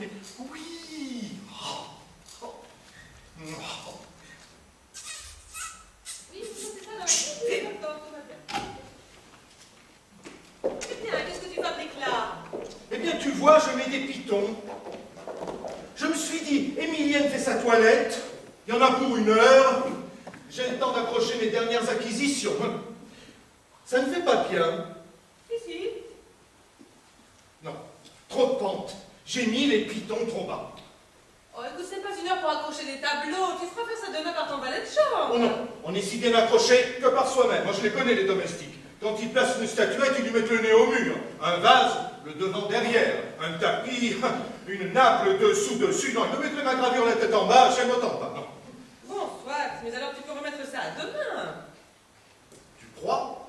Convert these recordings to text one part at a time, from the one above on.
mais oui. Oh. Oui, c'est ça, là. Tout va bien. Eh bien, qu'est-ce que tu fabriques là? Eh bien, tu vois, je mets des pitons. Je me suis dit, Émilienne fait sa toilette, il y en a pour 1 heure, j'ai le temps d'accrocher mes dernières acquisitions. Ça ne fait pas bien. Si. Non, trop de pente. J'ai mis les pitons trop bas. Oh, écoute, c'est pas 1 heure pour accrocher des tableaux. Tu feras faire ça demain par ton valet de chambre. Oh non, on est si bien accroché que par soi-même. Moi, je les connais, les domestiques. Quand ils placent une statuette, ils lui mettent le nez au mur. Un vase, le devant derrière. Un tapis, une nappe, le dessous-dessus. Non, ils me mettraient ma gravure la tête en bas, j'aime autant pas, non. Bon, soit, mais alors tu peux remettre ça à demain. Tu crois?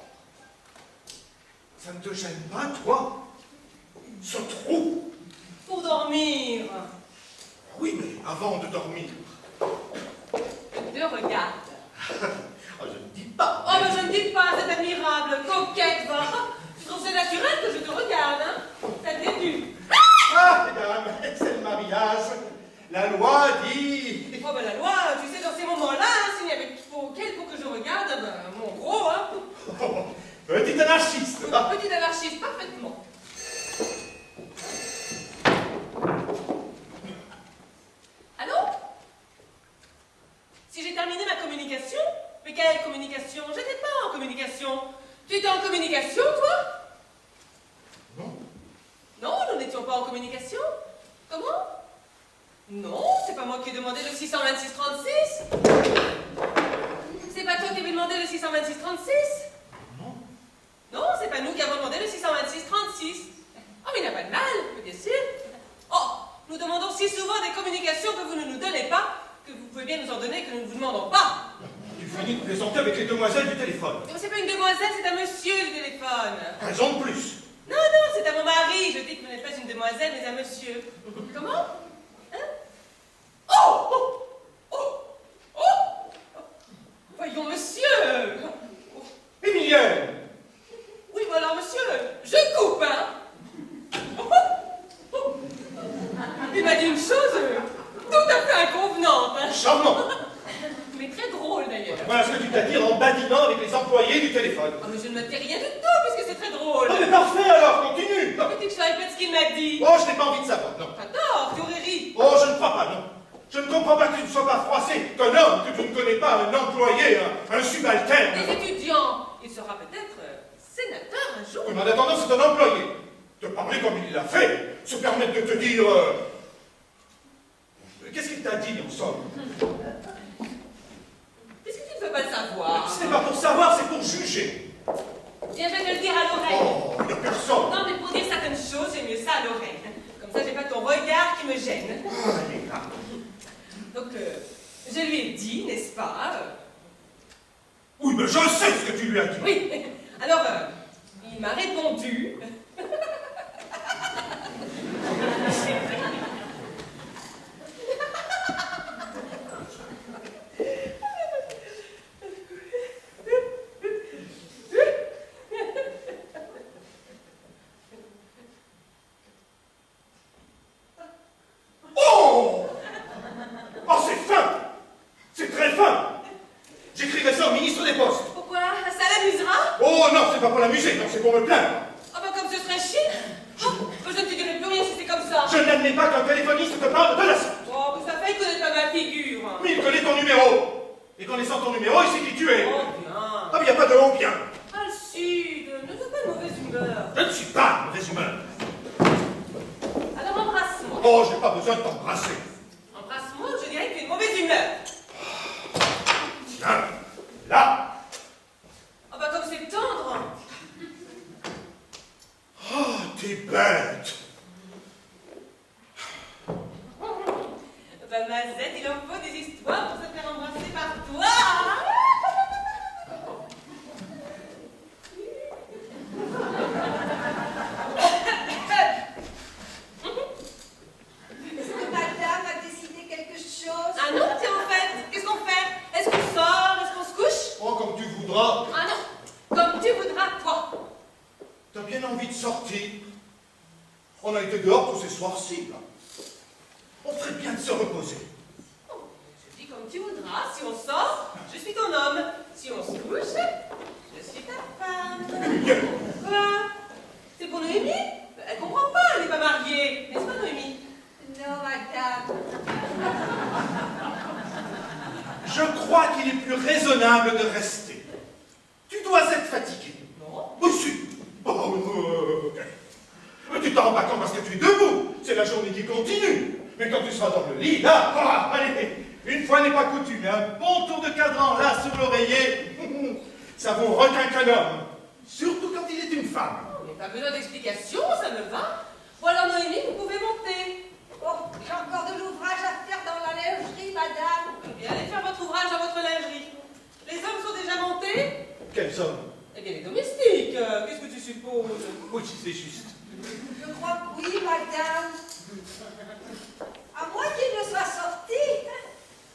Ça ne te gêne pas, toi? Ce trou? Pour dormir. Oui, mais avant de dormir. Je regarde. Ah, je ne dis pas. Oh, mais je ne dis pas, c'est admirable, coquette, va. Tu trouves c'est naturel que je te regarde, hein? Ça te détue. Ah, mesdames, c'est le mariage. La loi dit... Oh, ben la loi, tu sais, dans ces moments-là, hein, s'il n'y avait qu'elle pour que je regarde, ben, mon gros, hein. Oh, petit anarchiste. Ah. Petit anarchiste, parfaitement. Allô? Si j'ai terminé ma communication? Mais quelle communication? Je n'étais pas en communication. Tu étais en communication, toi? Non. Non, nous n'étions pas en communication. Comment? Non, c'est pas moi qui ai demandé le 626-36. C'est pas toi qui avais demandé le 626-36. Non. Non, c'est pas nous qui avons demandé le 626-36. Oh, mais il n'y a pas de mal, bien sûr. Oh, nous demandons si souvent des communications que vous ne nous donnez pas, que vous pouvez bien nous en donner, que nous ne vous demandons pas. Tu finis de plaisanter avec les demoiselles du téléphone. Mais c'est pas une demoiselle, c'est un monsieur du téléphone. Raison de plus. Non, non, c'est à mon mari. Je dis que vous n'êtes pas une demoiselle, mais un monsieur. Comment? Hein? Oh! Oh! Oh! Oh! Voyons, monsieur! Émilienne! Oui, mais alors, monsieur, je coupe, hein? Il m'a dit une chose tout à fait inconvenante, hein? Charmant! Mais très drôle, d'ailleurs. Voilà ce que tu t'as dit en badinant avec les employés du téléphone. Oh, mais je ne me tais rien du tout, puisque c'est très drôle. Oh, mais parfait alors, continue! Non. Veux-tu que je répète ce qu'il m'a dit? Oh, je n'ai pas envie de savoir, non. Attends, tu aurais ri. Oh, je ne crois pas, non. Je ne comprends pas que tu ne sois pas froissé, qu'un homme que tu ne connais pas, un employé, un subalterne. Des étudiants. Il sera peut-être sénateur un jour. Oui, mais en attendant, c'est un employé. Te parler comme il l'a fait, se permettre de te dire... Qu'est-ce qu'il t'a dit, en somme? Puisque tu ne veux pas le savoir. Ce n'est pas pour savoir, c'est pour juger. Viens, je vais te le dire à l'oreille. Oh, il n'y a personne. Non, mais pour dire certaines choses, c'est mieux ça à l'oreille. Comme ça, j'ai pas ton regard qui me gêne. Ah, elle est là. Donc, je lui ai dit, n'est-ce pas Oui, mais je sais ce que tu lui as dit. Oui. Alors, il m'a répondu. Oh! Oh, c'est fin! C'est très fin! J'écrirai ça au ministre des Postes. Pourquoi? Ça l'amusera? Oh non, c'est pas pour l'amuser, non, c'est pour me plaindre. Ah bah comme ce serait chic. Oh, je ne te dirai plus rien si c'est comme ça. Je n'admets pas qu'un téléphoniste te parle de la sorte. Oh, vous savez, il connaît pas ma figure. Mais il connaît ton numéro. Et connaissant ton numéro, il sait qui tu es. Oh, bien. Ah, mais il n'y a pas de haut bien. Alcide, ne sois pas de mauvaise humeur. Je ne suis pas de mauvaise humeur. Alors embrasse-moi. Oh, je n'ai pas besoin de t'embrasser. Embrasse-moi, je dirais que tu es de mauvaise humeur. Tiens, là. Ah bah comme c'est tendre. Oh, t'es bête. Bah Mazette, il en faut des histoires pour se faire embrasser par toi. Est-ce que madame a décidé quelque chose? Ah non, tiens, en fait, qu'est-ce qu'on fait? Est-ce qu'on sort? Est-ce qu'on se couche? Oh, comme tu voudras. Ah non, comme tu voudras, toi. T'as bien envie de sortir. On a été dehors tous ces soirs-ci, là. On ferait bien de se reposer. Oh, je dis comme tu voudras. Si on sort, je suis ton homme. Si on se couche, je suis ta femme. Quoi? C'est pour Noémie? Elle comprend pas, elle n'est pas mariée. N'est-ce pas, Noémie? Non, madame. Je crois qu'il est plus raisonnable de rester. Tu dois être fatigué. Non. Oui, si. Mais tu t'en rends pas compte parce que tu es debout. C'est la journée qui continue. Mais quand tu seras dans le lit, là, allez, une fois n'est pas coutume, un bon tour de cadran là sur l'oreiller, ça vaut requin qu'un homme. Surtout quand il est une femme. Oh, mais pas besoin d'explication, ça me va. Bon alors, Noémie, vous pouvez monter. Oh, j'ai encore de l'ouvrage à faire dans la lingerie, madame. Eh bien, allez faire votre ouvrage dans votre lingerie. Les hommes sont déjà montés? Quels hommes? Eh bien, les domestiques. Qu'est-ce que tu supposes? Oui, c'est juste. Je crois que oui, madame. À moins qu'ils ne soient sortis.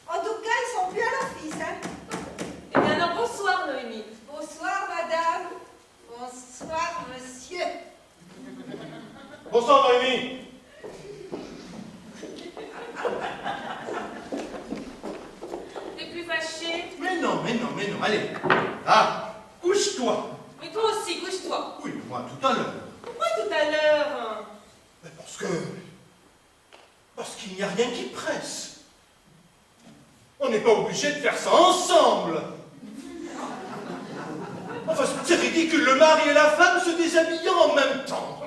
En tout cas, ils sont plus à l'office, hein. Eh bien, alors, bonsoir, Noémie. Bonsoir, madame. Bonsoir, monsieur. Bonsoir, Noémie. T'es plus fâché? Mais non, allez. Ah, couche-toi. Mais toi aussi, couche-toi. Oui, moi tout à l'heure. Pourquoi tout à l'heure? Hein? Mais parce qu'il n'y a rien qui presse. On n'est pas obligé de faire ça ensemble. Enfin, c'est ridicule, le mari et la femme se déshabillant en même temps.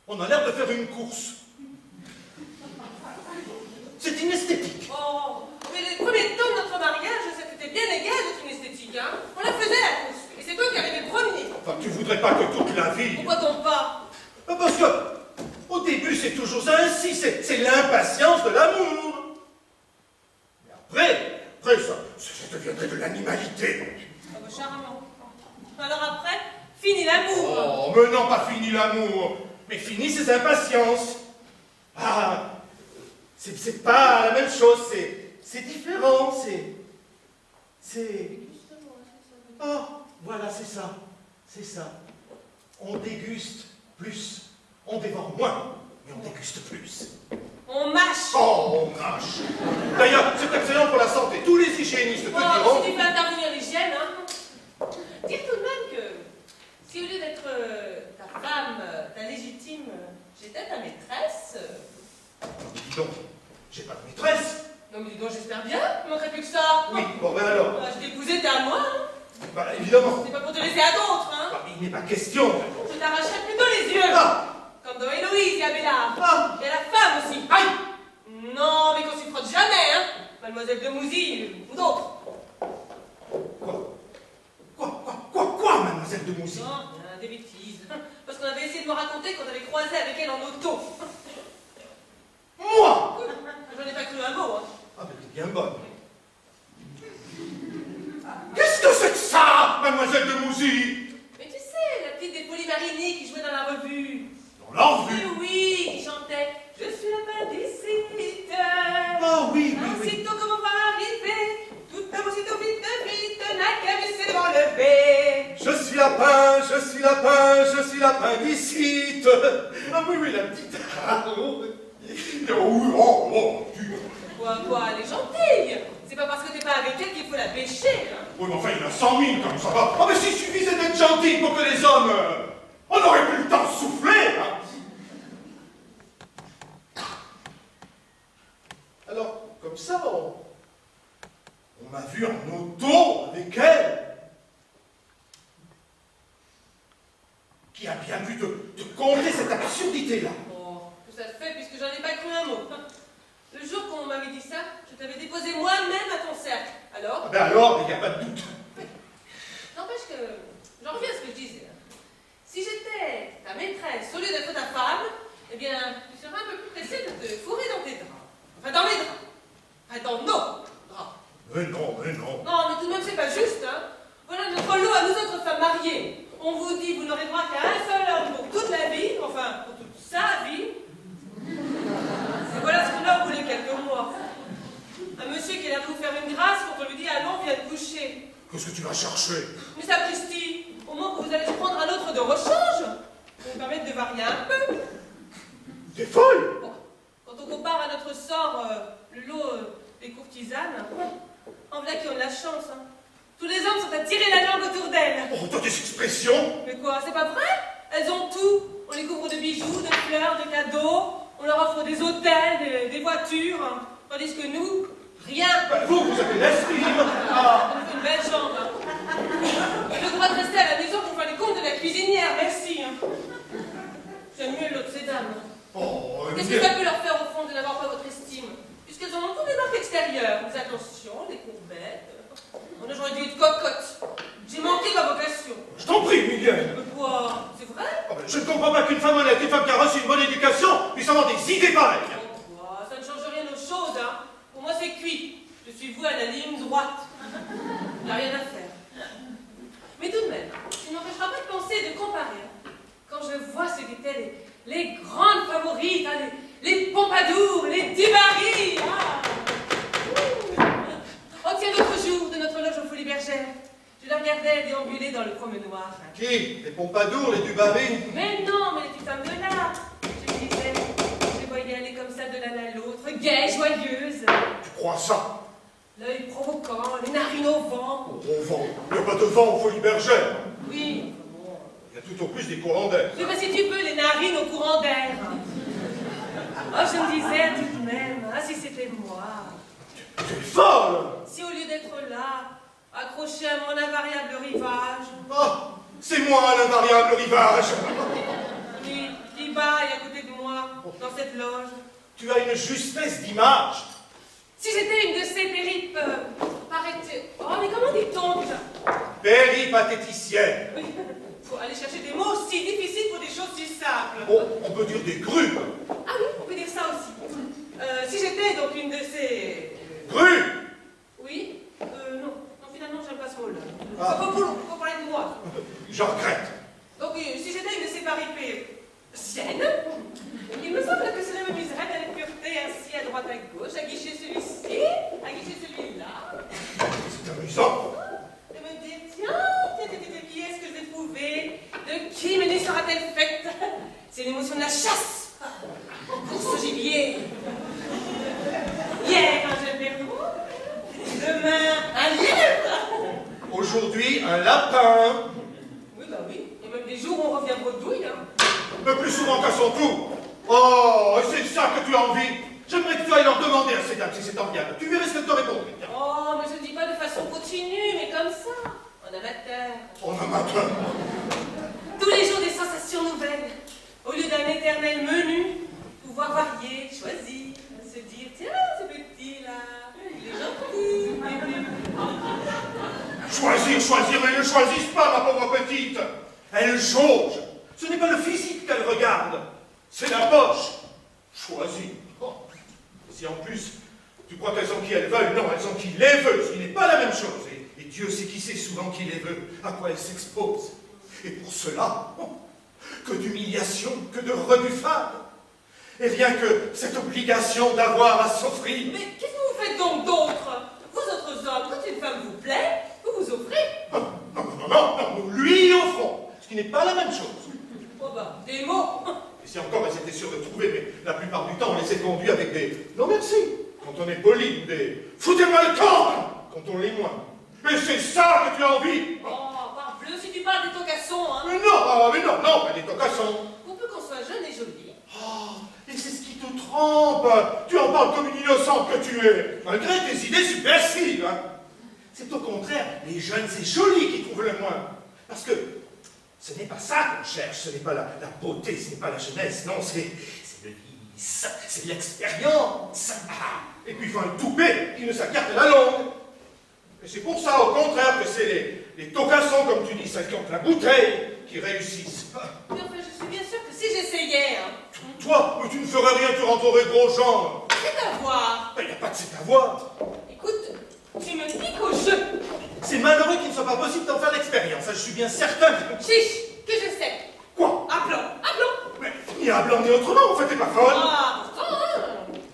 On a l'air de faire une course. C'est inesthétique. Oh, mais les premiers temps de notre mariage, ça t'était bien égal d'être inesthétique, hein? On la faisait la course. Et c'est toi qui arrivais le premier. Enfin, tu voudrais pas que toute la vie... Pourquoi donc pas? Parce que, au début, c'est toujours ainsi, c'est l'impatience de l'amour. Mais après, ça deviendrait de l'animalité. Ah bah, charmant. Alors après, fini l'amour. Oh, mais non, pas fini l'amour, mais fini ces impatiences. Ah, c'est pas la même chose, c'est différent, c'est... Oh, voilà, c'est ça. On déguste plus, on dévore moins, mais on déguste plus. On mâche. Oh, on mâche. D'ailleurs, c'est excellent pour la santé. Tous les hygiénistes te Oh, diront... si tu fais intervenir l'hygiène, hein. Dis tout de même que si au lieu d'être ta femme, ta légitime, j'étais ta maîtresse... Dis donc, j'ai pas de maîtresse. Non mais dis donc, j'espère bien, il manquerait plus que ça. Oui, bon ben alors. Je t'ai épousé, t'es à moi, hein. Bah évidemment. C'est pas pour te laisser à d'autres, hein. Bah, il n'est pas question. Je t'arracherais plutôt les yeux. Ah. Comme dans Héloïse et Abélard. Ah. Et la femme aussi. Aïe. Non, mais qu'on s'y frotte jamais, hein. Mademoiselle de Mouzy ou d'autres. Quoi, mademoiselle de Mouzy? Non, des bêtises. Parce qu'on avait essayé de me raconter qu'on avait croisé avec elle en auto. Moi? J'en ai pas cru un mot, hein. Ah ben t'es bien bonne. Qu'est-ce que c'est que ça, mademoiselle de Mouzy? Mais tu sais, la petite des Polymarini qui jouait dans la revue. Dans la revue? Mais oui, qui chantait « Je suis la pain Ah oui. Aussitôt que mon va arriver, tout à aussitôt vite, n'a qu'à baisser devant le B. Je suis lapin d'ici. Ah oui, la petite. Oh, Quoi, elle est gentille. C'est pas parce que t'es pas avec elle qu'il faut la pêcher. Hein. oui, mais enfin, il y en a 100 000 comme ça va. Ah, mais s'il suffisait d'être gentil pour que les hommes... on aurait plus le temps de souffler, hein. Alors, comme ça, on m'a vu en auto avec elle. Qui a bien pu te compter cette absurdité-là? Oh, tout ça se fait puisque j'en ai pas cru un mot. Le jour qu'on m'avait dit ça, je t'avais déposé moi-même à ton cercle. Alors? Ah ben alors, il n'y a pas de doute. N'empêche que, j'en reviens à ce que je disais. Si j'étais ta maîtresse au lieu d'être ta femme, eh bien, tu serais un peu plus pressée de te fourrer dans tes draps. Enfin, dans mes draps. Enfin, dans nos draps. Mais non. Non, mais tout de même, c'est pas juste, hein. Voilà notre lot à nous autres femmes mariées. On vous dit, vous n'aurez droit qu'à un seul homme pour toute la vie, enfin, pour toute sa vie. Et voilà ce qu'on a au bout de quelques mois. Un monsieur qui est là pour vous faire une grâce quand on lui dit, allons, viens te coucher. Qu'est-ce que tu vas chercher? Mais sapristi, au moins que vous allez prendre un autre de rechange, pour vous permettre de varier un peu. T'es folle? Bon, sort le lot des courtisanes, en voilà qui ont de la chance. Hein. Tous les hommes sont à tirer la langue autour d'elles. Oh, toi, tes expressions! Mais quoi, c'est pas vrai? Elles ont tout. On les couvre de bijoux, de fleurs, de cadeaux. On leur offre des hôtels, des voitures. Hein. Tandis que nous, rien. Ben, vous avez l'estime! Ah. Ça nous fait une belle jambe. Hein. Le droit de rester à la maison pour faire les comptes de la cuisinière, merci. Hein. J'aime mieux l'autre, ces dames. Oh, Qu'est-ce que ça peut leur faire au fond de n'avoir pas votre estime? Puisqu'elles en ont toutes les marques extérieures. Des attentions, des courbettes. On a j'aurais dû être cocotte. J'ai manqué de ma vocation. Je t'en prie, Miguel! Mais quoi? C'est vrai? Oh, ben, je ne comprends pas qu'une femme honnête, une femme qui a reçu une bonne éducation, puisse avoir des idées pareilles! Oh, quoi? Ça ne change rien aux choses, hein. Pour moi, c'est cuit. Je suis vouée à la ligne droite. Il n'y a rien à faire. Mais tout de même, ça ne m'empêchera pas de penser et de comparer. Quand je vois ce qu'étaient les grandes favorites, hein, les Pompadour, les Dubarry. Ah. Oh, tiens, l'autre jour, de notre loge aux Folies Bergères, je la regardais déambuler dans le promenoir. Qui? Les Pompadour, les Dubarry? Mais non, mais les petites femmes de là. Je me disais, je les voyais aller comme ça de l'un à l'autre, gaies, joyeuses. Tu crois ça? L'œil provoquant, les narines au vent. Au vent. Il n'y a pas de vent aux Folies Bergères. Oui, bon. Il y a tout au plus des courants d'air. Mais si tu veux, les narines au courant d'air. Oh, je me disais tout de même, ah, si c'était moi. Tu es folle! Si au lieu d'être là, accroché à mon invariable rivage, Oh, c'est moi l'invariable rivage! oui, qui baille à côté de moi, dans cette loge. Tu as une justesse d'image. Si j'étais une de ces péripes, paraît-il... Oh, mais comment dit-on déjà? Péripatéticienne. Oui, faut aller chercher des mots si difficiles pour des choses si simples. Oh, on peut dire des grues. Ah oui, on peut dire ça aussi. Si j'étais donc une de ces... Grues! Oui, non. Non, finalement, j'aime pas ce mot-là. Ah. Faut parler de moi. Je regrette. Donc, si j'étais une de ces paripées siennes, il me semble que cela m'amuserait d'aller pureter ainsi à droite à gauche, à guicher celui-ci, à guicher celui-là. C'est amusant. De me dire, tiens, qui est-ce que je vais trouver? De qui Ménée sera-t-elle faite? C'est l'émotion de la chasse. Course au gibier. Hier, un jeune verrou. Demain, un lièvre. Aujourd'hui, un lapin. Oui, bah oui. Il y a même des jours où on revient bredouille, hein. Mais plus souvent qu'à son tour. Oh, c'est ça que tu as envie. J'aimerais que tu ailles leur demander à ces dames si c'est enviable. Tu verrais ce qu'elles te répondent. Oh, mais je ne dis pas de façon continue, mais comme ça, en amateur. En amateur. Tous les jours des sensations nouvelles. Au lieu d'un éternel menu, pouvoir varier, choisir, se dire, tiens, ce petit-là, il est gentil, il est bleu. Choisir, mais elles ne choisissent pas, ma pauvre petite. Elles jaugent. Ce n'est pas le physique qu'elles regardent, c'est la poche. Choisir. Oh. Si en plus, tu crois qu'elles ont qui elles veulent, non, elles ont qui les veut, ce qui n'est pas la même chose. Et Dieu sait qui sait souvent qui les veut, à quoi elles s'exposent. Et pour cela, oh, que d'humiliation, que de rebuffades. Et rien que cette obligation d'avoir à s'offrir. Mais qu'est-ce que vous faites donc d'autre? Vous autres hommes, quand une femme vous plaît, vous vous offrez. Non, nous lui offrons, ce qui n'est pas la même chose. Oh bah, des mots. Et si encore elles étaient sûres de trouver, mais la plupart du temps on les est conduits avec des « non merci » quand on est poli, ou des « foutez-moi le camp » quand on l'est moins. Mais c'est ça que tu as envie. Oh, parbleu, si tu parles des tocassons, hein. Mais non, pas des tocassons. Pour peu qu'on soit jeune et jolie. Oh, et c'est ce qui te trompe. Tu en parles comme une innocente que tu es, malgré tes idées subversives. Hein. C'est au contraire les jeunes et jolis qui trouvent le moins. Parce que ce n'est pas ça qu'on cherche, ce n'est pas la beauté, ce n'est pas la jeunesse, non, c'est le vice, c'est l'expérience. Ah, et puis il faut un toupet qui ne s'acquiert que la langue. Et c'est pour ça, au contraire, que c'est les tocassons, comme tu dis, celles qui ont la bouteille, qui réussissent. Mais enfin, je suis bien sûre que si j'essayais, hein. Toi, mais tu ne ferais rien, tu rentrerais gros genre. C'est à voir. Il n'y a pas de c'est à voir. Écoute, tu me piques au jeu. C'est malheureux qu'il ne soit pas possible d'en faire l'expérience, je suis bien certain. Chiche, que je sais. Quoi? À blanc. Mais ni à blanc ni autrement, en fait, t'es pas folle. Ah, pourtant, hein.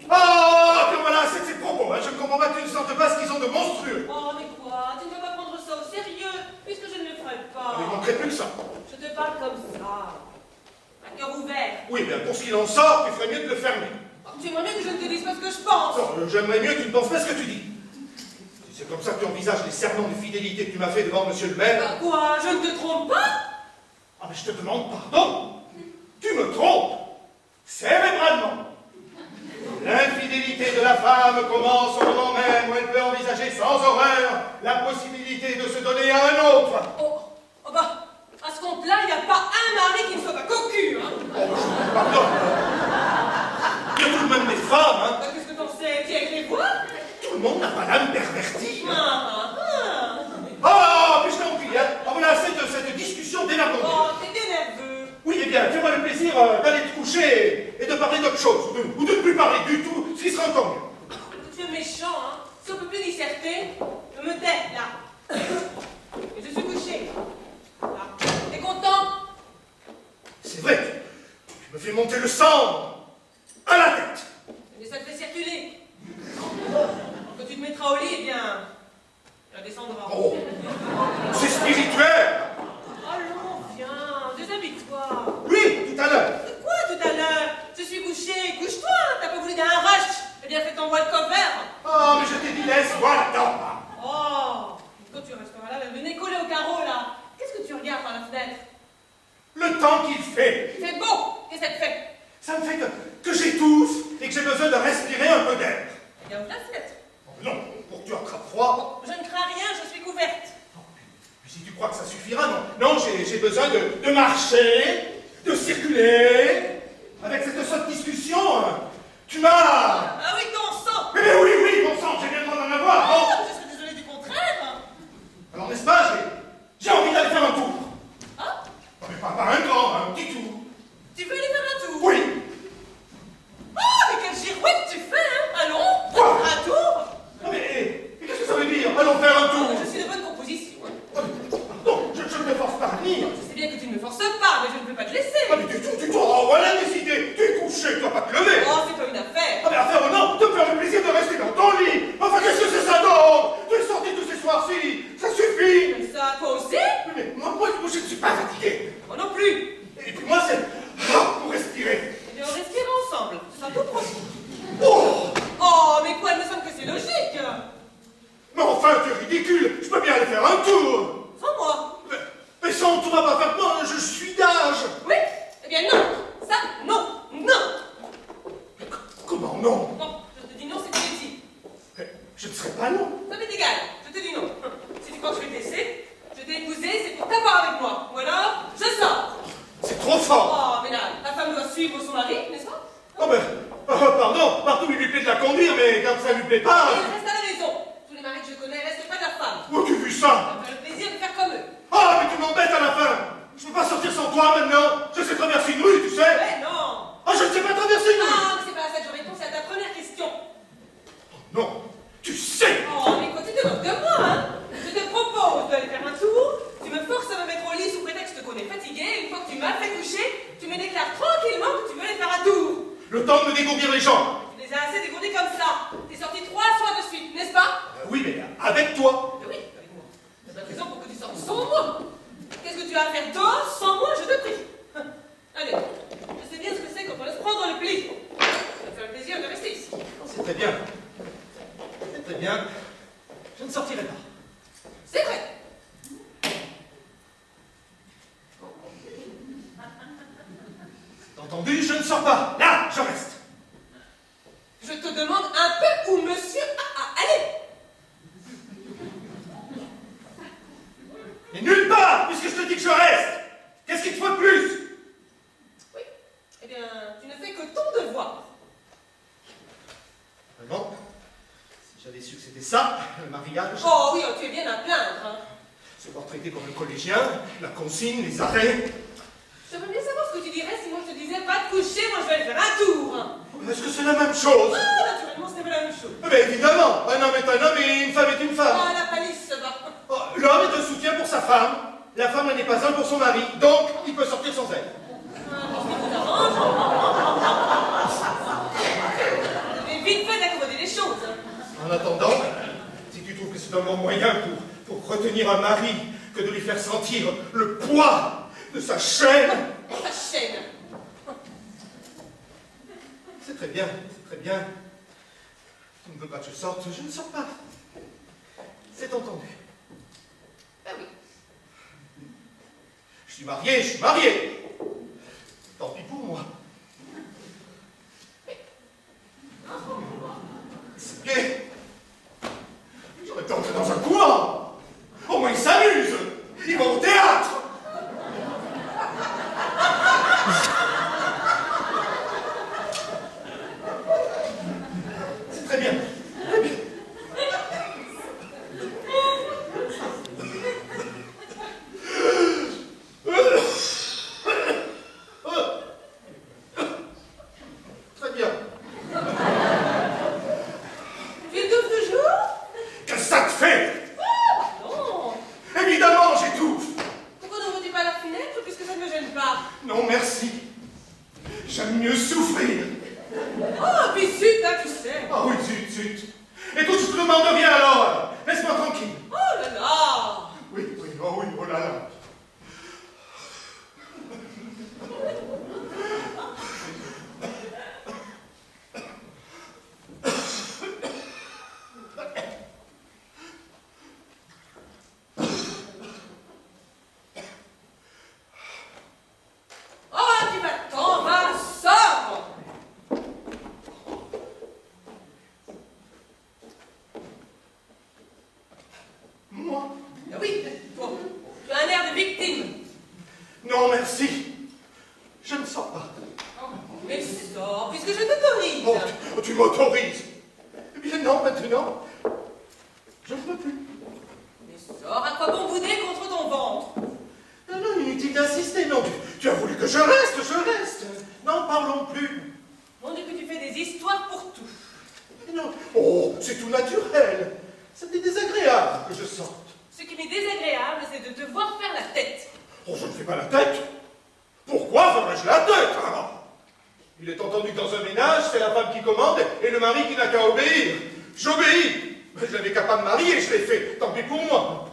Ah, puis voilà, c'est ses propos, hein. Je ne comprends pas que tu ne sentes pas ce qu'ils ont de monstrueux. Oh, mais quoi? Tu ne peux pas prendre ça au sérieux, puisque je ne le ferai pas. Il ne manquerait plus que ça. Je te parle comme ça. Un cœur ouvert. Oui, bien pour ce qu'il en sort, tu ferais mieux de le fermer. Oh, tu aimerais mieux que je ne te dise pas ce que je pense. Non, j'aimerais mieux que tu ne penses pas ce que tu dis. Si c'est comme ça que tu envisages les serments de fidélité que tu m'as fait devant monsieur le maire... Bah quoi, je ne te trompe pas? Ah, mais je te demande pardon. Tu me trompes. Cérébralement. L'infidélité de la femme commence au moment même où elle peut envisager sans horreur la possibilité de se donner à un autre. Oh bah, à ce compte-là, il n'y a pas un mari qui ne soit pas cocu, hein. Oh, je pardon. Il y a tout de même des femmes, hein. Bah, qu'est-ce que t'en sais? Tu avec les voix? Tout le monde n'a pas l'âme pervertie. Hein. Ah, puis je t'en prie, hein. On a assez de cette discussion d'énervement. oh, t'es bien nerveux. Oui, eh bien, fais-moi le plaisir d'aller te coucher et de parler d'autre chose, ou de ne plus parler du tout, ce qui sera encore mieux. Tu es méchant, hein. Si on peut plus disserter, je me tais, là. Et je suis couché. Là. T'es content? C'est vrai, tu me fais monter le sang à la tête. Mais ça te fait circuler. Quand tu te mettras au lit, eh bien, ça descendra. Oh, c'est spirituel. Allons, viens, déshabille-toi. Oui, tout à l'heure. De quoi tout à l'heure? Je suis couché, couche-toi, hein. T'as pas voulu d'un rush? Eh bien, fais ton voile cover. Oh, mais je t'ai dit, laisse-moi là-dedans. Oh, quand tu resteras là, le nez collé au carreau, là. Qu'est-ce que tu regardes par la fenêtre? Le temps qu'il fait, Il fait beau. Qu'est-ce que ça te fait? ça me fait que j'étouffe et que j'ai besoin de respirer un peu d'air. Eh bien, ouvre la fenêtre. Oh, non, pour que tu attrapes froid. Je ne crains rien, je suis couverte. Puis si tu crois que ça suffira, non. Non, j'ai besoin de marcher, de circuler. Avec cette sotte discussion, tu m'as... Ah oui, ton sang. Mais oui, bon sang, j'ai bien le droit d'en avoir, non? Je serais désolée du contraire. Alors n'est-ce pas, j'ai envie d'aller faire un tour. Ah, Non, mais pas un grand, un petit tour. tu veux aller faire un tour? Oui. Ah, mais quelle girouette tu fais, hein? Allons, Quoi? un tour? Non, mais qu'est-ce que ça veut dire? Allons faire un tour. Je suis de bonne composition. Hein. Non, je ne me force pas à venir. Je sais bien que tu ne me forces pas, mais je ne peux pas te laisser. Ah, mais du tout, oh, voilà décidé. Tu es couché, tu vas pas te lever. Oh, c'est pas une affaire. Ah, mais affaire ou non, de me faire le plaisir de rester dans ton lit. Enfin, qu'est-ce que c'est ça donc? Tu es sorti tous ces soirs-ci, ça suffit. Comme ça, toi aussi? Mais moi, je ne suis pas fatigué. Moi non plus. Et puis moi, c'est pour respirer. Eh bien, on respire ensemble. Ce sera tout profond. Oh, Oh, mais quoi, il me semble que c'est logique. mais enfin, tu es ridicule. Je peux bien aller faire un tour. Sans moi. Mais sans toi, parfaitement, je suis d'âge. Oui? Eh bien, non. Ça, non. Non. Comment non? Non, je te dis non, c'est une bêtise. Je ne serai pas non. Ça m'est égal, je te dis non. Si tu crois que je vais te laisser, je t'ai épousé, c'est pour t'avoir avec moi. Ou alors, je sors. C'est trop fort. Oh, mais là, la femme doit suivre son mari, n'est-ce pas? Oh ben, pardon, partout il lui plaît de la conduire, mais quand ça lui plaît pas... Et il reste à la maison. Tous les maris que je connais restent près de leur femme. Où as-tu vu ça? Ça me fait le plaisir de faire comme eux. Ah, mais tu m'embêtes à la fin. Je peux pas sortir sans toi maintenant. Je sais traverser une rue, tu sais. Ouais, non. Ah, je ne sais pas traverser une rue. Ah, mais c'est pas à ça que je réponds, c'est à ta première question. Non, tu sais. Oh, mais quoi, tu te moques de moi, hein? Je te propose d'aller faire un tour. Tu me forces à me mettre au lit sous prétexte qu'on est fatigué. Une fois que tu m'as fait coucher, tu me déclares tranquillement que tu veux aller faire un tour. Le temps de me dégourdir les jambes. Tu les as assez dégourdis comme ça. T'es sorti 3 soirs de suite, n'est-ce pas? Oui, mais avec toi. Oui, avec moi. Il y a pas de raison pour que tu sortes sans moi. Qu'est-ce que tu as à faire dehors sans moi, je te prie? Allez, je sais bien ce que c'est quand on laisse prendre le pli. Ça me fait le plaisir de rester ici. C'est très bien. C'est très bien. Je ne sortirai pas. C'est vrai. T'as entendu? Je ne sors pas. Là, je reste. Je te demande un peu où monsieur a allé. Et nulle part, puisque je te dis que je reste. Qu'est-ce qu'il te faut de plus? Oui. Eh bien, tu ne fais que ton devoir. Vraiment? Si j'avais su que c'était ça, le mariage... Oh oui, oh, tu es bien à plaindre. Hein. Se voir traité comme le collégien, la consigne, les arrêts... Je veux bien savoir ce que tu dirais si moi je te disais va te coucher, moi je vais aller faire un tour. Est-ce que c'est la même chose? Ah, naturellement, ce n'est pas la même chose. Eh bien, évidemment, un homme est un homme et une femme est une femme. Ah, la palisse se va. Oh, l'homme est un soutien pour sa femme, la femme n'en est pas un pour son mari, donc il peut sortir sans elle. Ah, ce qui vous arrange. Vous avez vite fait d'accommoder les choses. En attendant, si tu trouves que c'est un bon moyen pour retenir un mari que de lui faire sentir le poids de sa chaîne... Ta chaîne. C'est très bien, c'est très bien. Tu ne veux pas que je sorte, je ne sors pas. C'est entendu. Ben oui. Je suis marié. Tant pis pour moi. C'est gay. J'aurais pu entrer dans un coin. Au moins ils s'amusent. Ils vont au théâtre. C'est très bien. Très bien. Très bien. Tu étouffes toujours? Qu'est-ce que ça te fait? Non. Évidemment, j'étouffe. Pourquoi n'ouvres-tu pas la fenêtre puisque ça ne me gêne pas? Non, merci. J'aime mieux souffrir. Oh, puis zut, hein, tu sais. Ah oui, zut. Écoute, je te demande rien alors. Laisse-moi tranquille. Oh là là. Oui, oh là là. Oh, tu vas-t'en, va, sors. Moi? Ah oui, toi, tu as un air de victime. Non, merci. Je ne sors pas. Mais sors, puisque je t'autorise. Oh, tu m'autorises. Eh bien non, maintenant. Je ne peux plus. Mais sors, à quoi bon bouder contre ton ventre? Non, inutile d'insister. Non, tu as voulu que je reste. Non, parlons plus. On dit que tu fais des histoires pour tout. Non. Oh, c'est tout naturel. C'était désagréable que je sorte. Ce qui m'est désagréable, c'est de te voir faire la tête. Oh, je ne fais pas la tête. Pourquoi ferais-je la tête, hein? Il est entendu que dans un ménage, c'est la femme qui commande et le mari qui n'a qu'à obéir. J'obéis. Mais je n'avais qu'à pas me marier, je l'ai fait. Tant pis pour moi.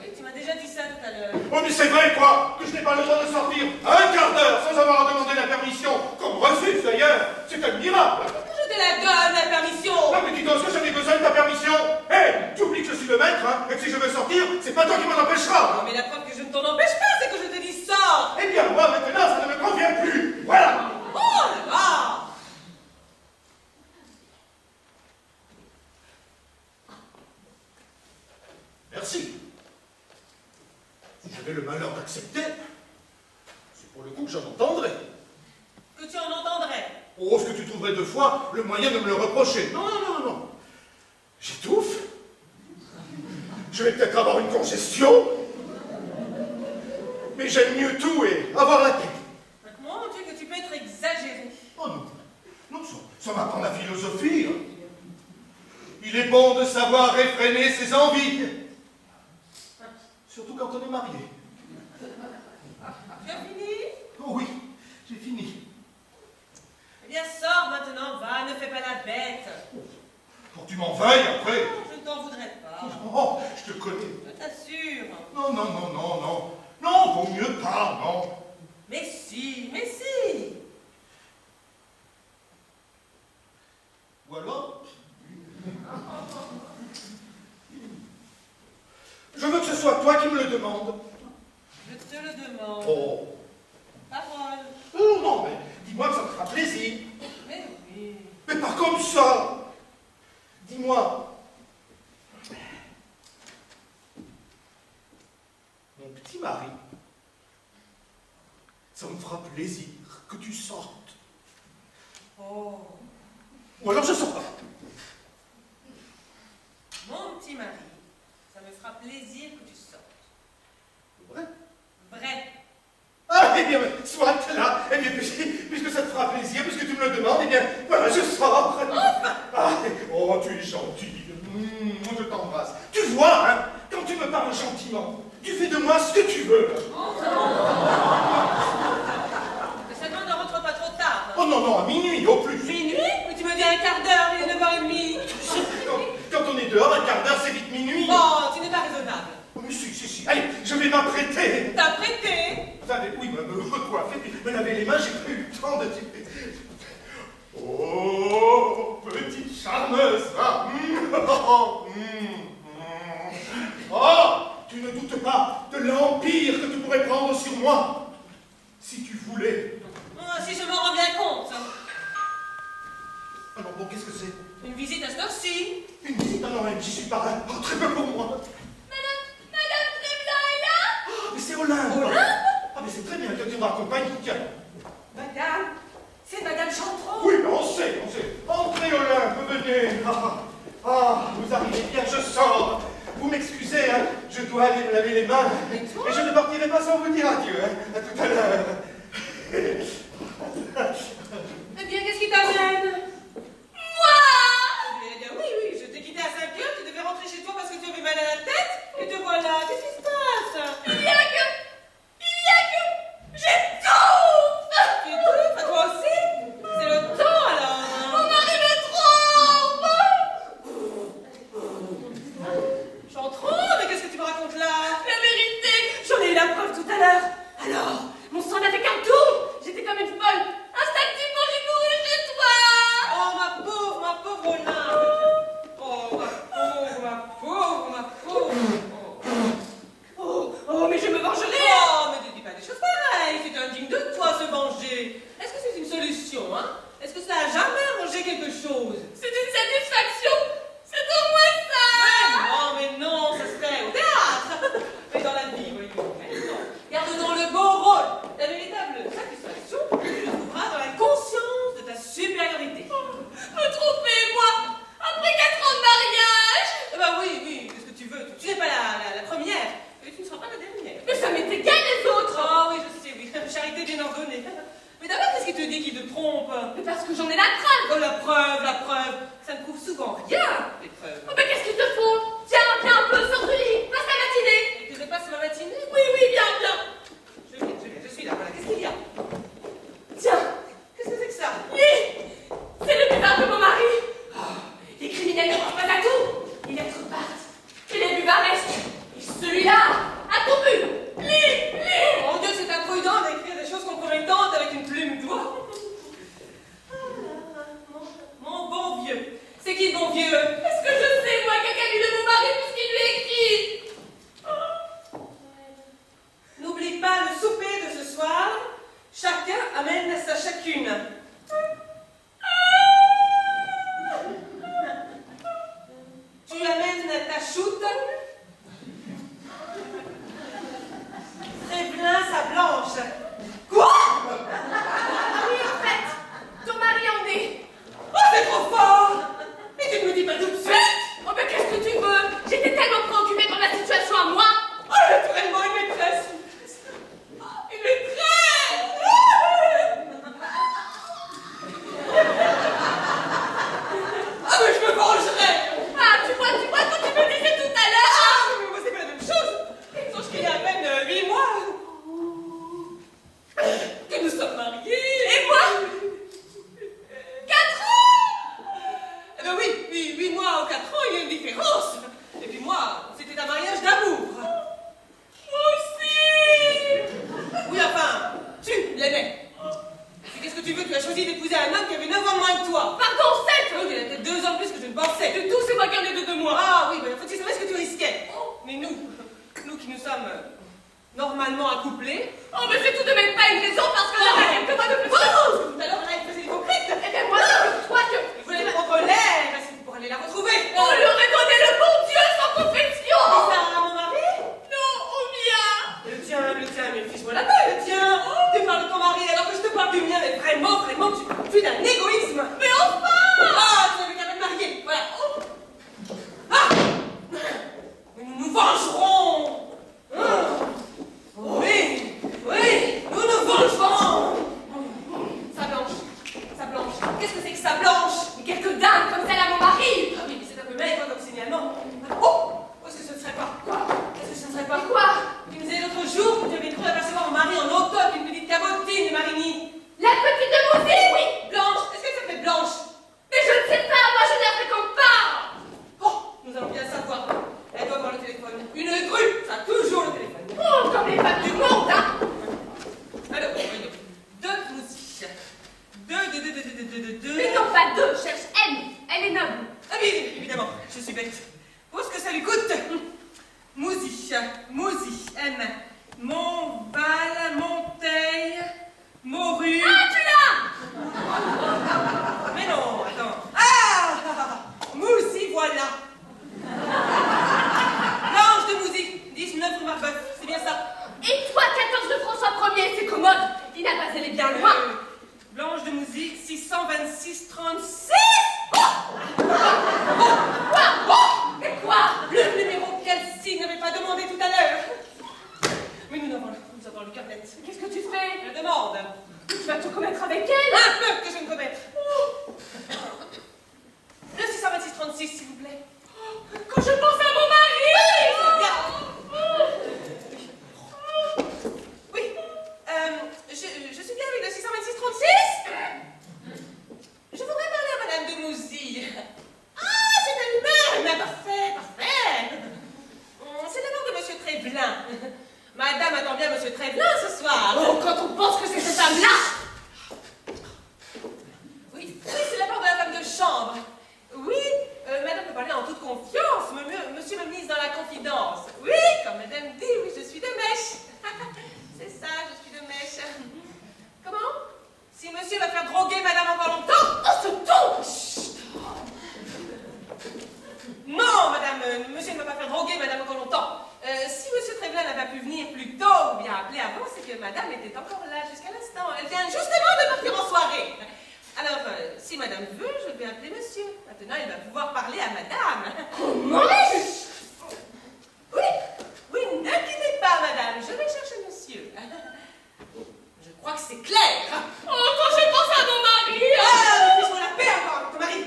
Oui, tu m'as déjà dit ça tout à l'heure. Oh, mais c'est vrai, quoi, que je n'ai pas le droit de sortir un quart d'heure sans avoir demandé la permission, qu'on me refuse d'ailleurs. C'est admirable. Je te la donne, la permission. Non, mais dis donc, est-ce que j'en ai besoin de ta permission? Hé, tu oublies que je suis le maître, hein, et que si je veux sortir, c'est pas toi qui m'en empêchera. Non, mais la preuve que je ne t'en empêche pas, c'est que je te dis sors. Eh bien, moi, maintenant, ça ne me convient plus. Voilà. Oh là là. Merci. Si j'avais le malheur d'accepter, c'est pour le coup que j'en entendrais. Que tu en entendrais. Oh, ce que tu trouverais deux fois le moyen de me le reprocher. Non. J'étouffe. Je vais peut-être avoir une congestion. Mais j'aime mieux tout et avoir la tête. Mon Dieu, que tu peux être exagéré. Oh non, ça m'apprend la philosophie. Hein. Il est bon de savoir réfréner ses envies. Surtout quand on est marié. Tu as fini? Oh oui, j'ai fini. Eh bien, sors maintenant, va, ne fais pas la bête. Pour que tu m'en veuilles après. Non, je ne t'en voudrais pas. Oh, je te connais. Je t'assure. Non. Non, vaut mieux pas, non. Mais si. Ou alors, je veux que ce soit toi qui me le demande. Je te le demande. Oh. Parole. Oh non, mais dis-moi que ça te fera plaisir. Mais oui. Mais pas comme ça. Dis-moi. Mon petit mari, ça me fera plaisir que tu sortes. Oh. Ou alors je sors pas. Mon petit mari, ça me fera plaisir que tu sortes. Vrai? Vrai. Ah, eh bien, soit là. Eh bien, puisque ça te fera plaisir, puisque tu me le demandes, eh bien, voilà, je sors. Enfin. Ah, oh, tu es gentil. Je t'embrasse. Tu vois, hein, quand tu me parles gentiment, tu fais de moi ce que tu veux. Mais seulement ne rentre pas trop tard. Oh non, à minuit, au plus. Minuit? Mais tu me dis un quart d'heure, il est 9h30. Quand on est dehors, un quart d'heure, c'est vite minuit. Oh, tu n'es pas raisonnable. Oh, mais si. Allez, je vais m'apprêter. T'apprêter? Oui, me recoiffer, puis me laver les mains, j'ai pas eu le temps de... Oh, petite charmeuse, va. Oh, tu ne doutes pas de l'empire que tu pourrais prendre sur moi, si tu voulais. Ah, si je m'en rends bien compte. Alors bon, qu'est-ce que c'est? Une visite à cette heure-ci. Une visite? Ah non, j'y suis pas. Oh, très peu pour moi. Madame Tréblat est là? Ah, mais c'est Olympe. Olympe? Ah, mais c'est très bien que tu me raccompagnes. Tiens. Madame, c'est Madame Chantron. Oui, mais on sait. Entrez, Olympe, venez. Vous arrivez bien, je sors. Vous m'excusez, hein, je dois aller me laver les mains. Et toi? Et je ne partirai pas sans vous dire adieu, hein. À tout à l'heure. Eh bien, qu'est-ce qui t'amène? Moi? Eh bien, oui, je t'ai quitté à 5 heures, tu devais rentrer chez toi parce que tu avais mal à la tête, et te voilà. Qu'est-ce qui se passe? Il y a que... J'étouffe! Tu étouffes, à toi aussi? C'est le temps, alors. Mon mari me trompe! Chantron, mais qu'est-ce que tu me racontes là? La vérité, j'en ai eu la preuve tout à l'heure. Alors, mon sang n'a fait qu'un tour. J'étais comme une folle. Instinctivement, j'ai couru chez toi. Oh, ma pauvre Olympe. Oh, ma pauvre. Oh, mais je me vengerai. Oh, mais ne dis pas des choses pareilles. C'est indigne de toi, se venger. Est-ce que c'est une solution, hein? Est-ce que ça a jamais arrangé quelque chose? C'est une satisfaction. C'est au moins ça. Mais non, ça se fait au théâtre. Mais dans la vie, voyons. Mais non. Garde donc le beau rôle. La véritable satisfaction, tu le trouveras dans la conscience de ta supériorité. Me tromper, moi. Après 4 ans de mariage. Eh ben oui, qu'est-ce que tu veux? Tu n'es pas la première, et tu ne seras pas la dernière. Mais ça m'est égal les autres. Ah oui, je sais, oui. Charité bien ordonnée. Mais d'abord, qu'est-ce qui te dit qu'il te trompe? Mais parce que j'en ai la preuve. Oh, la preuve. Ça ne prouve souvent rien, les preuves. Oh, mais qu'est-ce qu'il te faut? Tiens un peu, sors du lit. Passe la matinée. Et tu ne passes ma matinée? Oui, viens. Je suis là, voilà. Qu'est-ce qu'il y a? Tiens, Qu'est-ce que c'est que ça? lis. C'est le buvard de mon mari. Les criminels ne pensent pas à tout. Les lettres partent. Et les buvaresques. Et celui-là a tout bu. Lis. Mon Dieu, c'est imprudent d'écrire des choses compromettantes avec une plume d'oie. Mon bon vieux. C'est qui le bon vieux? Est-ce que je sais, moi, qu'a vu de mon mari puisqu'il lui écrit? N'oublie pas le souper de ce soir. Chacun amène sa chacune. Tu amènes ta choute. Tréblin sa blanche. Quoi? Oui, en fait, ton mari en est. Oh, c'est trop fort! Mais tu ne me dis pas tout de suite! Oh, mais qu'est-ce que tu veux? J'étais tellement préoccupée par la situation à moi. Oh, naturellement, une maîtresse! Une maîtresse! Ah, mais je me vengerai! Ah, tu vois, quand tu me disais tout à l'heure. Ah, mais moi, c'est pas la même chose! Sauf qu'il y a à peine 8 mois que nous sommes mariés! Et moi? 4 ans? Eh ben oui, 8 mois ou 4 ans, il y a une différence! Et puis moi, c'était un mariage d'amour! Moi aussi. Oui, enfin, tu l'aimais. Et qu'est-ce que tu veux? Tu as choisi d'épouser un homme qui avait 9 ans de moins que toi. Pardon, 7. Oui, il a peut-être 2 ans de plus que je ne pensais. De tout, c'est moi qui en ai de moi. Ah oui, mais faut que tu savais ce que tu risquais. Mais nous qui nous sommes normalement accouplés. Oh, mais c'est tout de même pas une raison parce que j'en ai quelques mois de plus. Oh, tout à l'heure, là, il faisait l'hypocrite. Eh bien, moi, je crois que... Il voulait la prendre l'air, c'est pour aller la retrouver. On lui aurait donné le bon Dieu sans confession. Ça, mon mari? Non, au mien. Le tien, mais fiche-moi la paix, le tien. Tu parles de ton mari alors que je te parle du mien, mais vraiment, tu es d'un égoïsme. Mais enfin. Ah, tu n'avais qu'à me marier, voilà. Ah! Mais nous nous vengerons. Oui, nous nous vengerons. elle est bien loin. Blanche de Musique, 626-36. Mais quoi? Le numéro qu'Elsie n'avait pas demandé tout à l'heure. Mais nous avons le cœur net. Qu'est-ce que tu fais? Je demande. Tu vas te commettre avec elle? Un peu que je me commette. Le 626-36, s'il vous plaît. Quand je pense à mon mari! Oui, je suis bien avec le 626-36. Je voudrais parler à Madame de Mouzy. Ah, c'est elle-même. Parfait, parfait. C'est la part de Monsieur Trévelin. Madame attend bien Monsieur Trévelin ce soir. Oh, quand on pense que c'est cette femme-là! Oui, c'est la part de la femme de chambre. Oui, Madame peut parler en toute confiance. Monsieur me mise dans la confidence. Oui, comme Madame dit, oui, je suis de mèche. C'est ça, je suis de mèche. Comment? Si Monsieur va faire droguer Madame encore longtemps? Oh, ce ton! Chut! Non, Madame, Monsieur ne va pas faire droguer Madame encore longtemps. Si Monsieur Trévelin n'a pas pu venir plus tôt ou bien appeler avant, c'est que Madame était encore là jusqu'à l'instant. Elle vient justement de partir en soirée. Alors, si Madame veut, je vais appeler Monsieur. Maintenant, il va pouvoir parler à Madame. Comment? Oui, oui, ne quittez pas, Madame. Je vais chercher Monsieur. Je crois que c'est clair. Oh, quand je pense à mon mari! Ah, mais fiche-moi la paix encore, ton mari.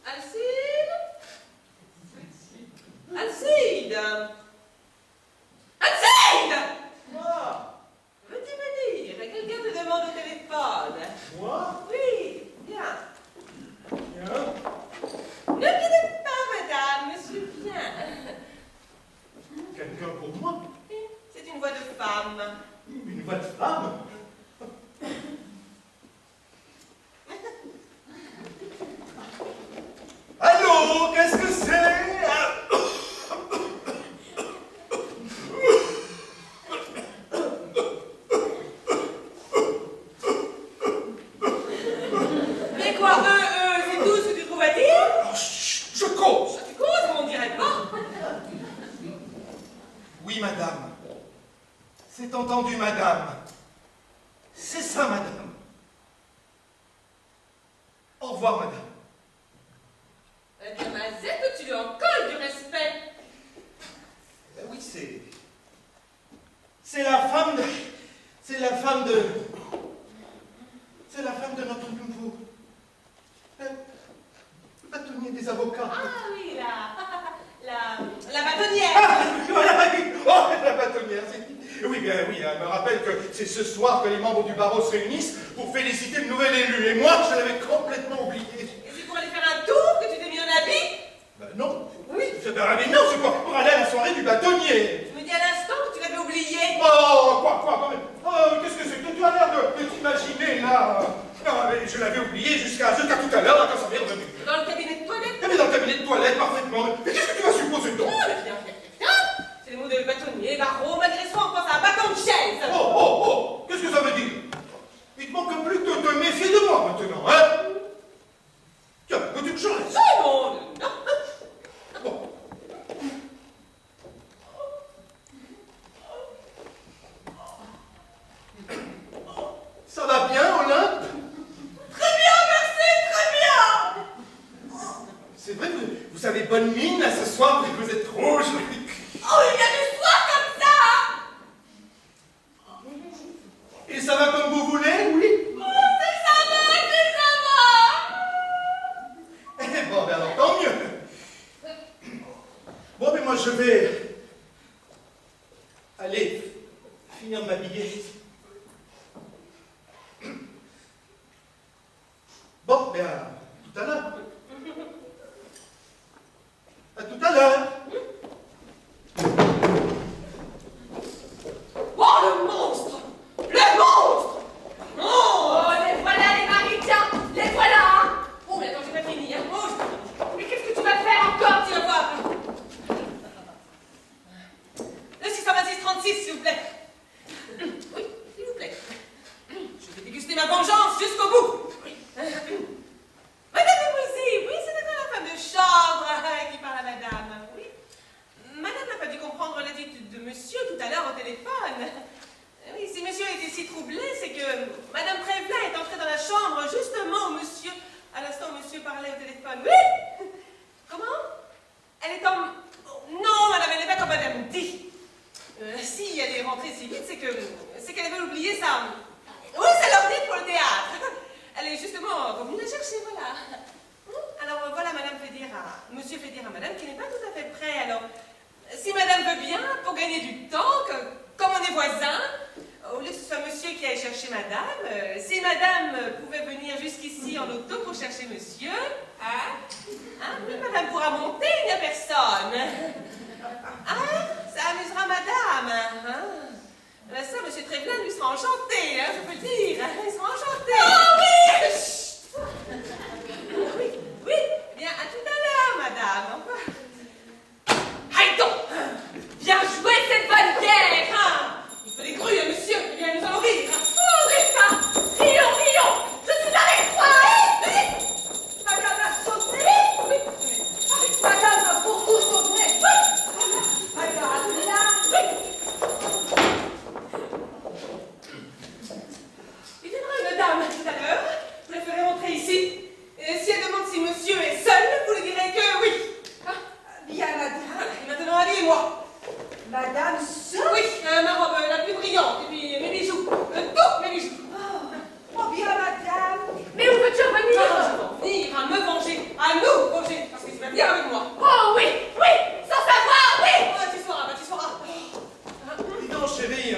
Alcide? Alcide? Alcide! Moi? Veux-tu me dire, quelqu'un te demande au téléphone? Moi? Oui, bien. Bien. Ne quittez pas, madame, monsieur vient. Quelqu'un pour moi? C'est une voix de femme. Une voix de femme? Allô? Qu'est-ce que c'est? Mais quoi, c'est tout ce que tu trouves à dire? Oh, chut, je cause! Tu causes, mais on dirait pas. Oui, madame. C'est entendu, madame. C'est ça, madame. Au revoir, madame. Eh bien, Mazette, tu lui en colles du respect. Oui, c'est la femme de... C'est la femme de... C'est la femme de notre nouveau... bâtonnier des avocats. Ah oui, la bâtonnière. Ah, voilà, oui. Oh, la bâtonnière, c'est... Oui, bien, oui, elle me rappelle que c'est ce soir que les membres du barreau se réunissent pour féliciter le nouvel élu. Et moi, je l'avais complètement oublié. Et c'est pour aller faire un tour que tu t'es mis en habit? Ben non. Oui. Mais non, c'est pour aller à la soirée du bâtonnier. Tu me dis à l'instant que tu l'avais oublié. Oh, quoi, quand même. Oh, qu'est-ce que c'est que tu as l'air de t'imaginer, là. Non, mais je l'avais oublié jusqu'à tout à l'heure, là, quand ça m'est revenu. Dans le cabinet de toilette. Eh bien, dans le cabinet de toilette, parfaitement. Mais qu'est-ce que tu vas supposer donc? Ah, mais viens. C'est le mot de bâtonnier, barreau, malgré soi, on pense à un bâton de chaise. Oh, qu'est-ce que ça veut dire? Il te manque plus que de te méfier de moi, maintenant, hein? Tiens, veux-tu que je reste? Non. Bon. Ça va bien, Olympe? Très bien, merci, très bien. C'est vrai, vous avez bonne mine, là, ce soir, mais vous êtes rouge. Oh, il y a du soir comme ça. Et ça va comme vous voulez, oui? Oh, c'est ça va. Eh bon, ben alors, tant mieux. Bon, mais moi, je vais aller finir de m'habiller. Bon, ben, à tout à l'heure. À tout à l'heure. Oh, le monstre. Le monstre. Oh, les voilà, les maris, tiens, les voilà! Oh, mais attends, j'ai pas fini, hein. Oh, Mais qu'est-ce que tu vas faire encore? tu vas voir. Le 626-36, s'il vous plaît. Oui, s'il vous plaît. Je vais déguster ma vengeance jusqu'au bout. Madame de Mouzy, oui, c'est d'accord la femme de chambre qui parle à madame. Oui. Madame n'a pas dû comprendre l'attitude de monsieur tout à l'heure au téléphone. Oui, si ça. Oui, c'est l'ordi pour le théâtre. Elle est justement revenue la chercher, voilà. Alors voilà, madame fait dire à... Monsieur fait dire à madame qu'il n'est pas tout à fait prêt. Alors, si madame veut bien, pour gagner du temps, comme on est voisins, au lieu que ce soit monsieur qui aille chercher madame, si madame pouvait venir jusqu'ici en auto pour chercher monsieur, hein? Oui, madame pourra monter, il n'y a personne. Ça amusera madame, hein? Ça, monsieur Trévelin, lui, sera enchanté, hein, je peux le dire. Il sera enchanté. Oh oui! Oui, oui. Bien, à tout à l'heure, madame. Au revoir. Aïe donc! Bien joué cette bonne guerre! Il faut des grues, hein, monsieur. Eh bien, nous allons rire. Ouvrez ça! Rions, rions! Je suis avec toi! Madame a sauté. Oui! Madame a beaucoup sauté. Madame, là. Il viendra une dame tout à l'heure. Vous la ferez rentrer ici. Et si elle demande si monsieur est seul, vous lui direz que oui. Bien, madame. Et maintenant, habillez-moi. Madame seule. Oui, ma robe la plus brillante. Et puis mes bijoux. Tous mes bijoux. Oh, bien, madame. Mais où veux-tu Non, revenir? je vais en venir à me venger, à nous venger, parce que tu vas bien avec moi. Oh oui, oui! Sans savoir, oui! Oh, tu sauras, tu sauras. Dis donc, chérie,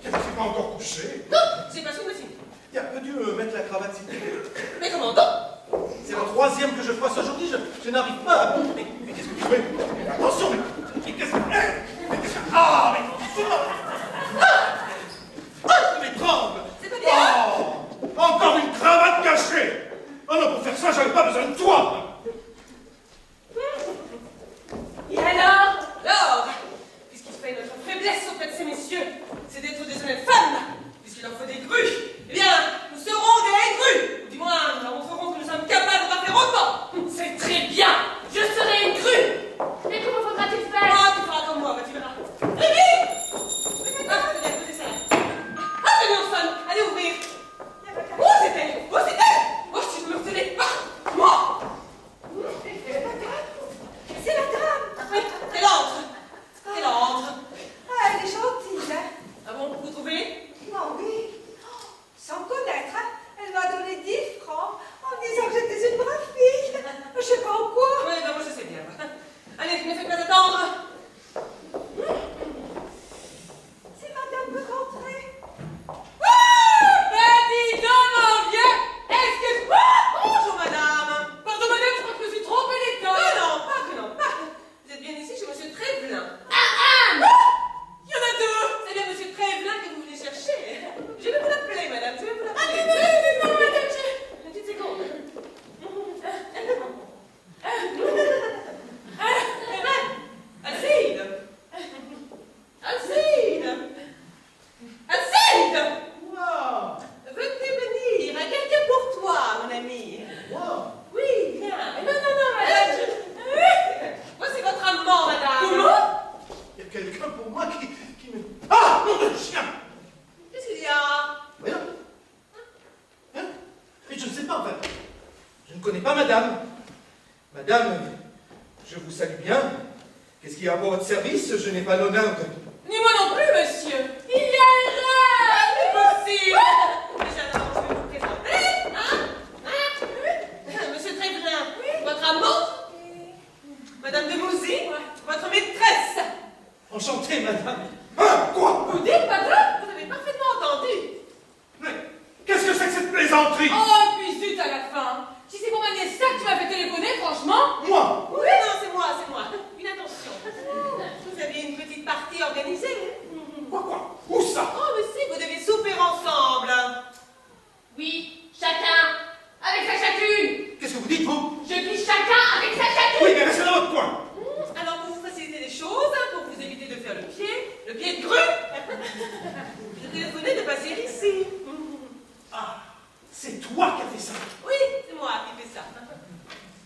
tu n'es pas encore couché? Non, j'ai pas su monsieur. Tiens, peux-tu mettre la cravate, s'il te plaît? Mais comment donc? C'est la troisième que je fasse aujourd'hui, je n'arrive pas à... Mais qu'est-ce que tu fais? Mais attention, mais qu'est-ce que... Mais qu'est-ce que... Ah, mais... Mais tremble! C'est pas bien. Oh, encore une cravate cachée! Oh non, pour faire ça, j'avais pas besoin de toi! Et alors? Alors, puisqu'il fait notre faiblesse auprès de ces messieurs, c'est d'être des honnêtes femmes, puisqu'il leur faut des grues, eh bien, nous serons des grues. Ou du moins, nous leur montrerons que nous sommes capables d'en faire autant. C'est très bien! Je serai une crue! Mais comment faudra-t-il faire? Ah, tu feras comme moi, bah, tu verras. Rémi! Ah, c'est bien, posez ça là. Ah, tenez, on sonne. Allez ouvrir. Oh, c'était! Oh, c'était! Oh, si je me retenais pas! Moi! C'est madame. Oui, elle entre. Elle entre. Ah, elle est gentille, hein. Ah bon, vous trouvez? Non, oui. Oh, sans connaître, hein. Elle m'a donné 10 francs en me disant que j'étais une brave fille. Je sais pas en quoi. Oui, ben moi je sais bien. Allez, ne faites pas attendre. Si madame peut rentrer. Ben dis donc, mon vieux! Est-ce que... Bonjour, madame! Pardon, madame, je crois que je me suis trompée d'école. Non, pas. Vous êtes bien ici chez monsieur Trévelin. Il y en a deux! C'est bien monsieur Trévelin que vous venez chercher. Je vais vous l'appeler, madame, je vais vous l'appeler. Non, madame, Une petite seconde. Alcide! Alcide! Alcide! Wow! Venez venir, quelqu'un pour toi, mon ami. Wow! Oui, viens. Non, madame. Moi, c'est votre amant, madame. Comment? Il y a quelqu'un pour moi qui me... Ah, nom de chien! Qu'est-ce qu'il y a? Rien. Hein? Mais je ne sais pas, enfin, je ne connais pas madame. Madame, je vous salue bien. Qu'est-ce qu'il y a pour votre service? Je n'ai pas l'honneur de... Ni moi non plus, monsieur. Il y a erreur! C'est possible. Déjà, d'abord, je vais vous présenter. Monsieur Trévelin, votre amant. Madame de Mouzy, votre maîtresse. Enchanté, madame. Hein? Quoi? Vous dites, madame? Vous avez parfaitement entendu. Mais qu'est-ce que c'est que cette plaisanterie? Oh, et puis zut à la fin. Si c'est pour m'amener ça que tu m'as fait téléphoner, franchement. Moi? Oui, non, c'est moi. Une attention. Vous aviez une petite partie organisée. Quoi? Où ça? Oh, mais si, vous devez souper ensemble. Oui, chacun avec sa chacune! Qu'est-ce que vous dites, vous? Je dis chacun avec sa chacune! Oui, mais restez dans votre coin. Alors, pour vous faciliter les choses, pour vous éviter de faire le pied de grue, je téléphonais de passer ici. Ah, c'est toi qui as fait ça. Oui, c'est moi qui fais ça.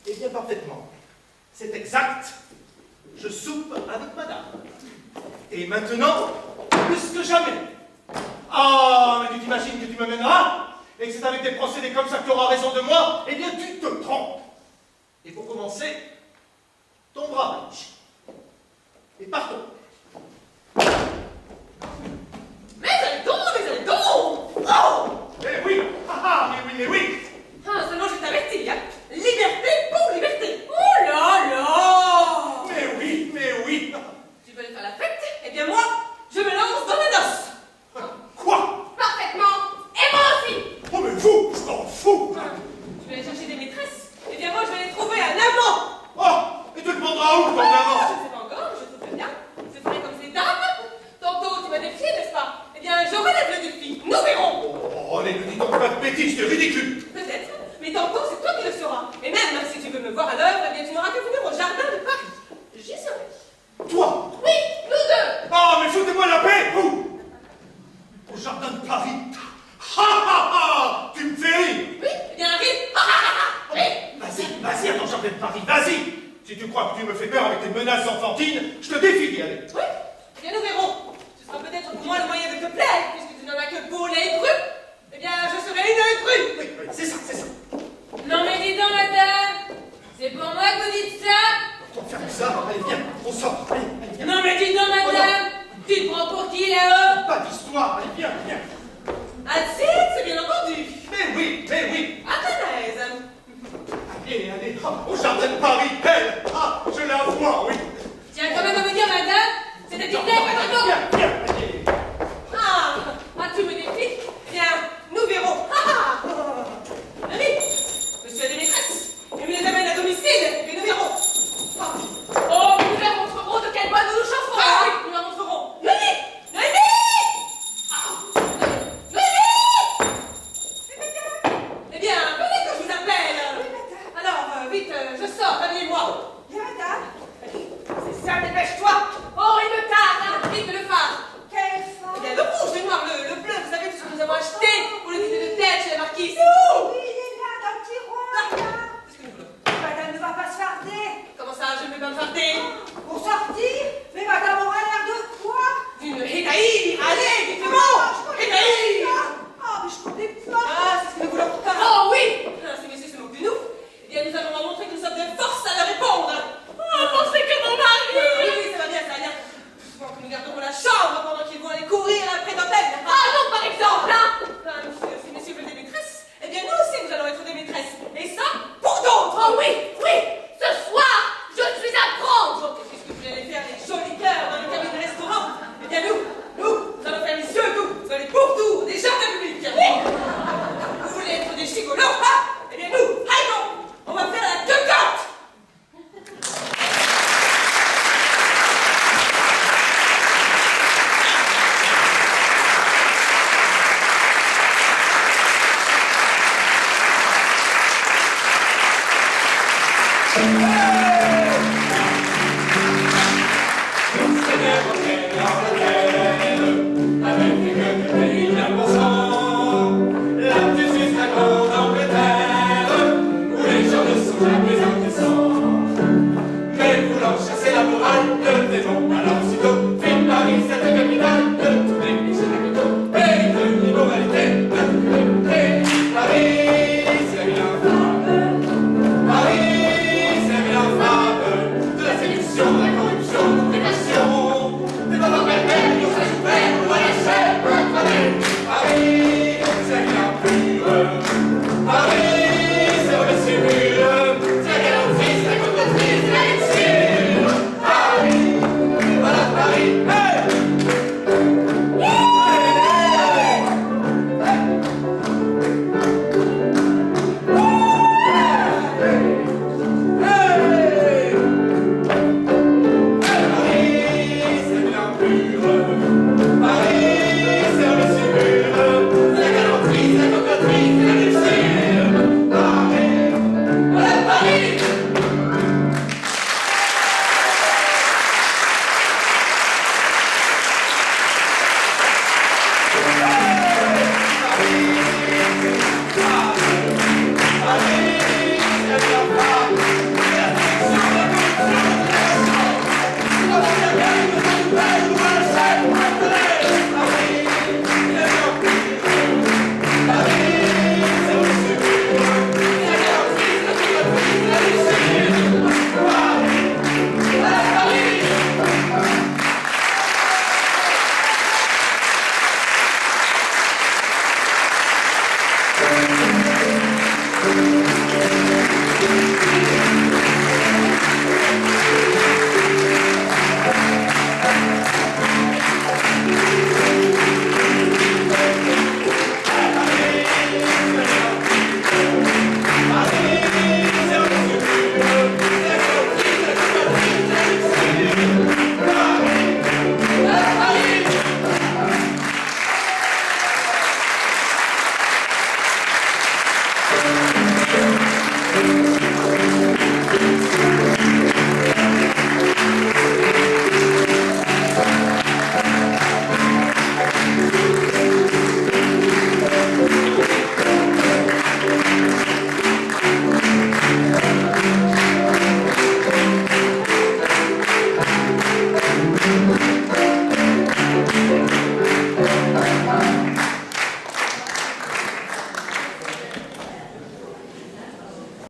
Eh bien, parfaitement. C'est exact. Je soupe avec madame. Et maintenant, plus que jamais. Ah, mais tu t'imagines que tu me mèneras et que c'est avec des procédés comme ça que tu auras raison de moi? Eh bien, tu te trompes. Et pour commencer, ton bras, riche. Et partons. Mais elle tombe! Pas de bêtises, c'est ridicule. Peut-être, mais tantôt c'est toi qui le sauras. Et même si tu veux me voir à l'œuvre, eh bien tu n'auras que venir au jardin de Paris. J'y serai. Toi? Oui, nous deux. Oh, mais foutez-moi la paix, vous! Au jardin de Paris. Ha ha ha! Tu me fais rire! Oui, eh bien arrive. Oui. Vas-y, à ton jardin de Paris, vas-y! Si tu crois que tu me fais peur avec tes menaces enfantines, je te défie d'y aller. Oui, eh bien nous verrons. Ce sera peut-être pour moi le moyen de te plaire, puisque tu n'en as que pour les grues. Eh bien, je serai une grue. Oui, oui, c'est ça, c'est ça. Non mais dis donc, madame. C'est pour moi que vous dites ça? On ferme ça, allez, viens, on sort. Allez, allez, viens. Non mais dis donc, madame. Tu te prends pour qui là-haut? Pas d'histoire, allez, viens, viens. Alcide, c'est bien entendu. Mais oui. À ton aise. Allez, allez, au jardin de Paris, elle. Ah, je la vois, oui. Tiens quand même à me dire, madame. C'était une blague, pardon. Viens, allez. Ah, tu me défies? Eh bien, nous verrons. Ami, monsieur a des maîtresses. Et nous les amène à domicile, et nous verrons. Oh, nous leur montrerons de quel bois nous nous chaufferons. Ah oui, nous leur montrerons. Noémie! Eh bien, venez que je vous appelle. Alors, vite, je sors, habillez-moi. Bien, madame. C'est ça, dépêche-toi. Oh, il me tarde, hein. Vite, le phare. Quelle Eh femme. bien, le rouge, le noir, le bleu, vous savez, tout ce que nous avons acheté pour le dîner de tête chez la marquise. Oui, il est là dans le tiroir, madame. Qu'est-ce que nous voulons? Madame ne va pas se farder. Comment ça, je ne vais pas me farder? Pour sortir? Mais madame aura l'air de quoi? D'une hétaïe. Allez, dites-le-moi. Hétaïe. Ah, mais je connais pas. Ah, c'est ce que nous voulons. Oh oui. Ces messieurs se moquent de nous. Eh bien, nous allons leur montrer que nous sommes de force à leur répondre. Oh, pensez que mon mari. Oui, ça va bien, ça va bien. Souvent que nous garderons la chambre pendant qu'ils vont aller courir après d'antenne. Ah non, par exemple, hein. Ah, monsieur, si messieurs veulent des maîtresses, eh bien, nous aussi, nous allons être des maîtresses. Et ça, pour d'autres. Oh oui, oui. Ce soir, je suis à prendre. Oh, qu'est-ce que vous allez faire, les jolis cœurs, dans le cabinet de restaurant? Eh bien, nous allons faire les yeux doux, dans les pourtours des jardins publics. Oui. Vous voulez être des gigolos, hein? Eh bien, nous, allons, on va faire la cocotte. Hey!